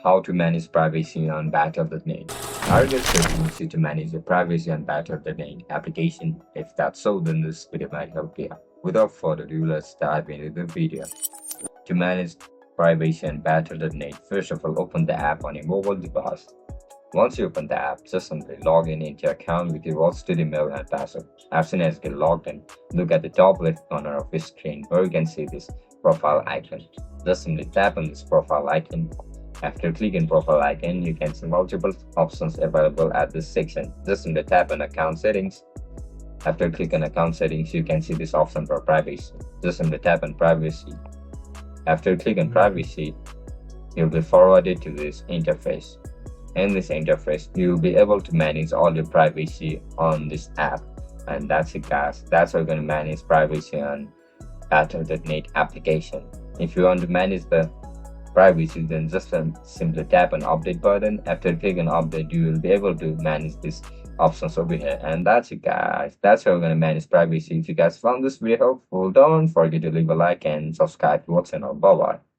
How to manage privacy on Battle.net. Argus search you to manage your privacy on Battle.net application. If that's so, then this video might help you. Without further ado, let's dive into the video. To manage privacy on Battle.net, first of all, open the app on your mobile device. Once you open the app, just simply log in into your account with your Studio email and password. As soon as you get logged in, look at the top left corner of your screen where you can see this profile icon. Just simply tap on this profile icon. After clicking profile icon, you can see multiple options available at this section. Just simply tap on account settings. After clicking account settings, you can see this option for privacy. Just simply tap on privacy. After clicking privacy, you'll be forwarded to this interface. In this interface, you'll be able to manage all your privacy on this app. And that's it, guys. That's how you're going to manage privacy on Battle.net application. If you want to manage the privacy, then just simply tap on update button. After clicking update, you will be able to manage these options over here. And that's it, guys. That's how we're going to manage privacy. If you guys found this video helpful, don't forget to leave a like and subscribe to our channel. Bye bye.